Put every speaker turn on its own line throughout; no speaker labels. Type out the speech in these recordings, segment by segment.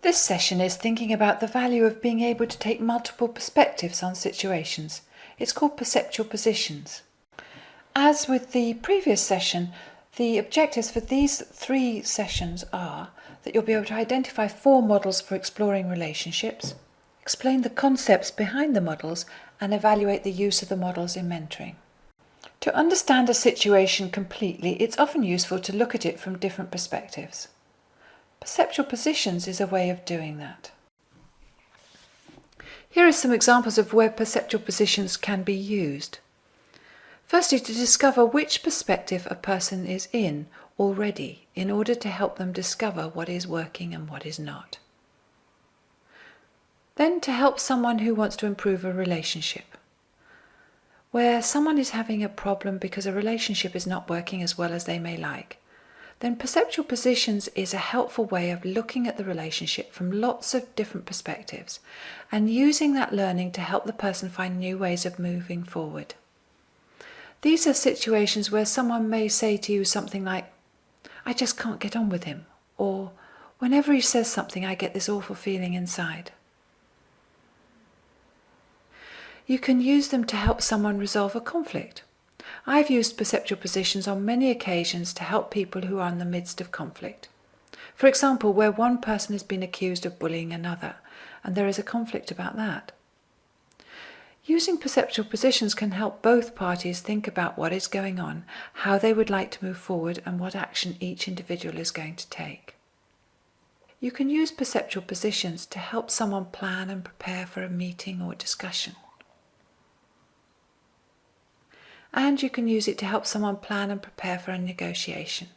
This session is thinking about the value of being able to take multiple perspectives on situations. It's called perceptual positions. As with the previous session, the objectives for these 3 sessions are that you'll be able to identify 4 models for exploring relationships, explain the concepts behind the models, and evaluate the use of the models in mentoring. To understand a situation completely, it's often useful to look at it from different perspectives. Perceptual positions is a way of doing that. Here are some examples of where perceptual positions can be used. Firstly, to discover which perspective a person is in already in order to help them discover what is working and what is not. Then to help someone who wants to improve a relationship, where someone is having a problem because a relationship is not working as well as they may like. Then perceptual positions is a helpful way of looking at the relationship from lots of different perspectives and using that learning to help the person find new ways of moving forward. These are situations where someone may say to you something like, "I just can't get on with him," or "Whenever he says something, I get this awful feeling inside." You can use them to help someone resolve a conflict. I've used perceptual positions on many occasions to help people who are in the midst of conflict. For example, where one person has been accused of bullying another, and there is a conflict about that. Using perceptual positions can help both parties think about what is going on, how they would like to move forward, and what action each individual is going to take. You can use perceptual positions to help someone plan and prepare for a meeting or discussion. And you can use it to help someone plan and prepare for a negotiation.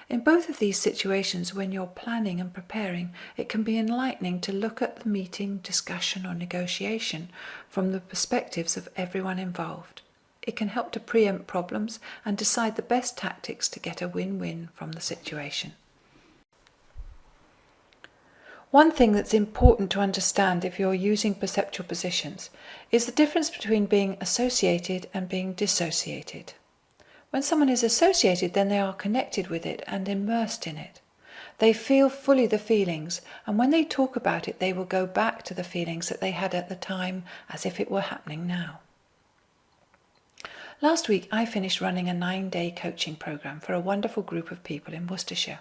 In both of these situations, when you're planning and preparing, it can be enlightening to look at the meeting, discussion, or negotiation from the perspectives of everyone involved. It can help to preempt problems and decide the best tactics to get a win-win from the situation. One thing that's important to understand if you're using perceptual positions is the difference between being associated and being dissociated. When someone is associated, then they are connected with it and immersed in it. They feel fully the feelings, and when they talk about it, they will go back to the feelings that they had at the time as if it were happening now. Last week, I finished running a 9-day coaching program for a wonderful group of people in Worcestershire,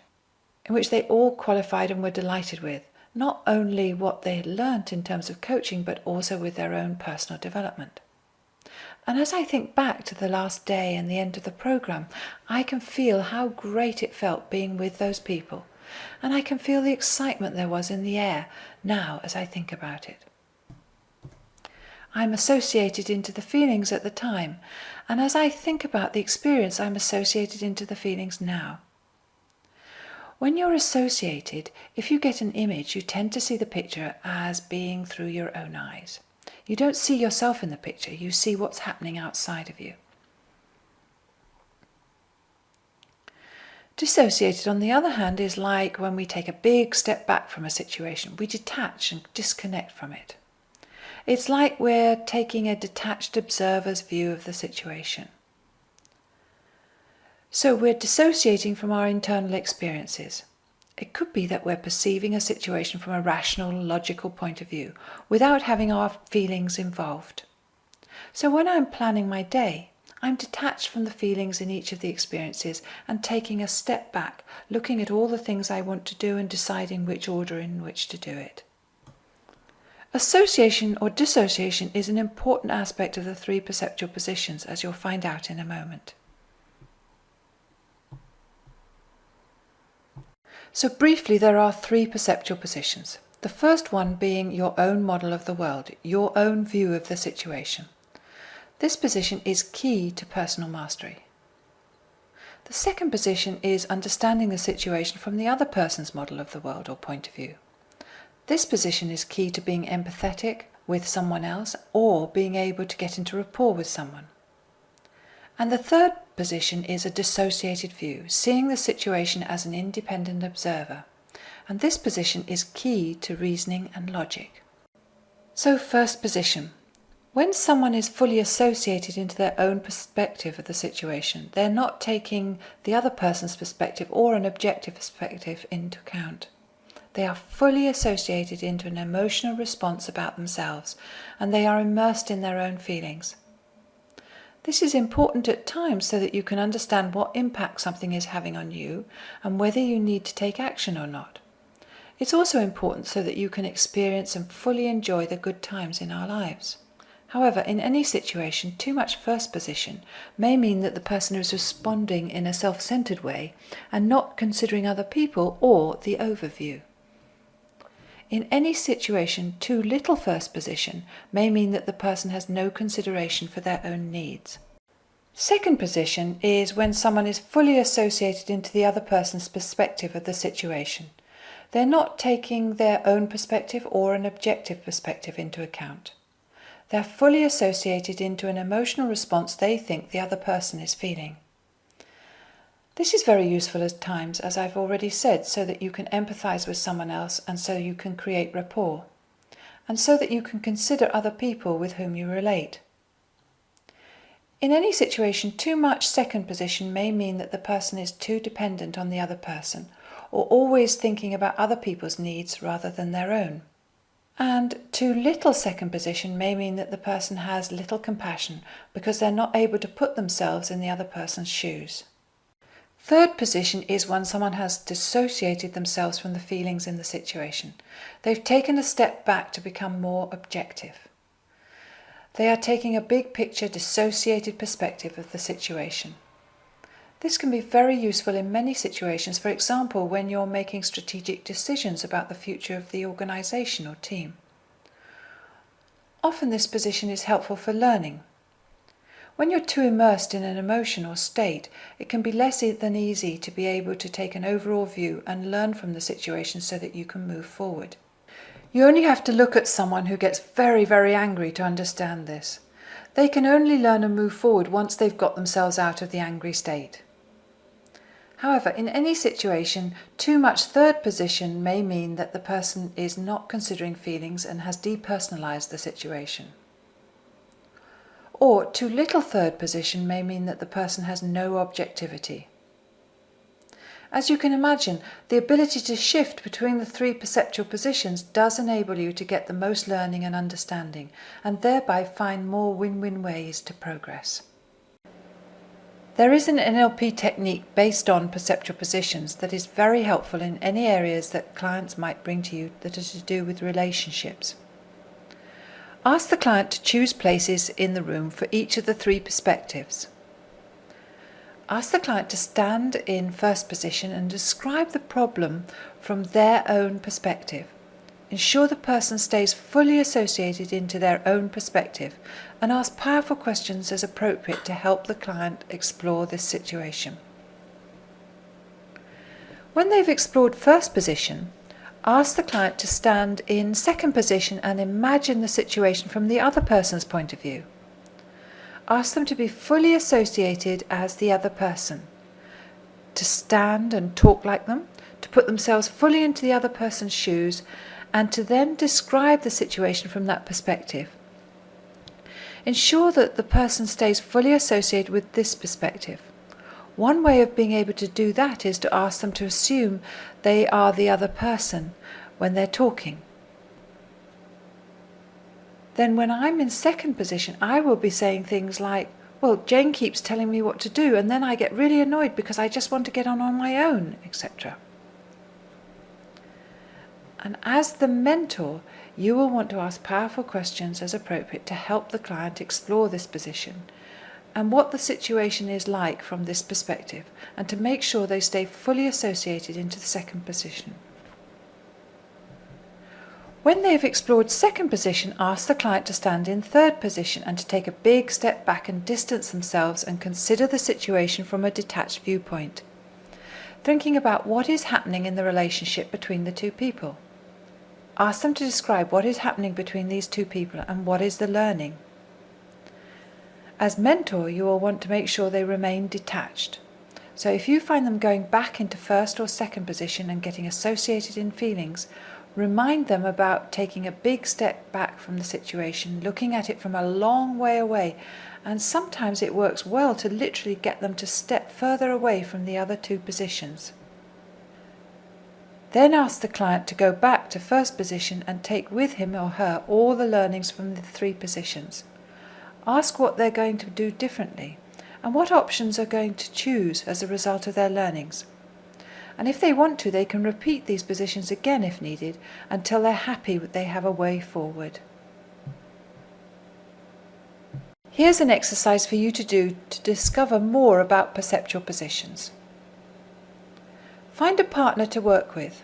in which they all qualified and were delighted with not only what they had learnt in terms of coaching, but also with their own personal development. And as I think back to the last day and the end of the program, I can feel how great it felt being with those people, and I can feel the excitement there was in the air now as I think about it. I'm associated into the feelings at the time, and as I think about the experience, I'm associated into the feelings now. When you're associated, if you get an image, you tend to see the picture as being through your own eyes. You don't see yourself in the picture, you see what's happening outside of you. Dissociated, on the other hand, is like when we take a big step back from a situation. We detach and disconnect from it. It's like we're taking a detached observer's view of the situation. So we're dissociating from our internal experiences. It could be that we're perceiving a situation from a rational, logical point of view, without having our feelings involved. So when I'm planning my day, I'm detached from the feelings in each of the experiences and taking a step back, looking at all the things I want to do and deciding which order in which to do it. Association or dissociation is an important aspect of the 3 perceptual positions, as you'll find out in a moment. So briefly, there are 3 perceptual positions. The first one being your own model of the world, your own view of the situation. This position is key to personal mastery. The second position is understanding the situation from the other person's model of the world or point of view. This position is key to being empathetic with someone else or being able to get into rapport with someone. And the third position is a dissociated view, seeing the situation as an independent observer. And this position is key to reasoning and logic. So first position. When someone is fully associated into their own perspective of the situation, they're not taking the other person's perspective or an objective perspective into account. They are fully associated into an emotional response about themselves, and they are immersed in their own feelings. This is important at times so that you can understand what impact something is having on you and whether you need to take action or not. It's also important so that you can experience and fully enjoy the good times in our lives. However, in any situation, too much first position may mean that the person is responding in a self-centered way and not considering other people or the overview. In any situation, too little first position may mean that the person has no consideration for their own needs. Second position is when someone is fully associated into the other person's perspective of the situation. They're not taking their own perspective or an objective perspective into account. They're fully associated into an emotional response they think the other person is feeling. This is very useful at times, as I've already said, so that you can empathize with someone else and so you can create rapport, and so that you can consider other people with whom you relate. In any situation, too much second position may mean that the person is too dependent on the other person, or always thinking about other people's needs rather than their own. And too little second position may mean that the person has little compassion because they're not able to put themselves in the other person's shoes. Third position is when someone has dissociated themselves from the feelings in the situation. They've taken a step back to become more objective. They are taking a big picture, dissociated perspective of the situation. This can be very useful in many situations, for example, when you're making strategic decisions about the future of the organization or team. Often this position is helpful for learning. When you're too immersed in an emotion or state, it can be less than easy to be able to take an overall view and learn from the situation so that you can move forward. You only have to look at someone who gets very, very angry to understand this. They can only learn and move forward once they've got themselves out of the angry state. However, in any situation, too much third position may mean that the person is not considering feelings and has depersonalized the situation. Or too little third position may mean that the person has no objectivity. As you can imagine, the ability to shift between the three perceptual positions does enable you to get the most learning and understanding, and thereby find more win-win ways to progress. There is an NLP technique based on perceptual positions that is very helpful in any areas that clients might bring to you that are to do with relationships. Ask the client to choose places in the room for each of the three perspectives. Ask the client to stand in first position and describe the problem from their own perspective. Ensure the person stays fully associated into their own perspective and ask powerful questions as appropriate to help the client explore this situation. When they've explored first position, ask the client to stand in second position and imagine the situation from the other person's point of view. Ask them to be fully associated as the other person, to stand and talk like them, to put themselves fully into the other person's shoes, and to then describe the situation from that perspective. Ensure that the person stays fully associated with this perspective. One way of being able to do that is to ask them to assume they are the other person when they're talking. Then when I'm in second position, I will be saying things like, well, Jane keeps telling me what to do, and then I get really annoyed because I just want to get on my own, etc. And as the mentor, you will want to ask powerful questions as appropriate to help the client explore this position and what the situation is like from this perspective, and to make sure they stay fully associated into the second position. When they have explored second position, ask the client to stand in third position and to take a big step back and distance themselves and consider the situation from a detached viewpoint, thinking about what is happening in the relationship between the two people. Ask them to describe what is happening between these two people and what is the learning. As mentor, you will want to make sure they remain detached. So if you find them going back into first or second position and getting associated in feelings, remind them about taking a big step back from the situation, looking at it from a long way away, and sometimes it works well to literally get them to step further away from the other two positions. Then ask the client to go back to first position and take with him or her all the learnings from the 3 positions. Ask what they're going to do differently and what options are going to choose as a result of their learnings. And if they want to, they can repeat these positions again if needed until they're happy that they have a way forward. Here's an exercise for you to do to discover more about perceptual positions. Find a partner to work with.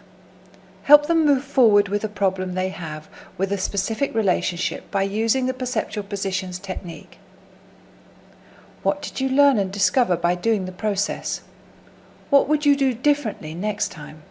Help them move forward with a problem they have with a specific relationship by using the perceptual positions technique. What did you learn and discover by doing the process? What would you do differently next time?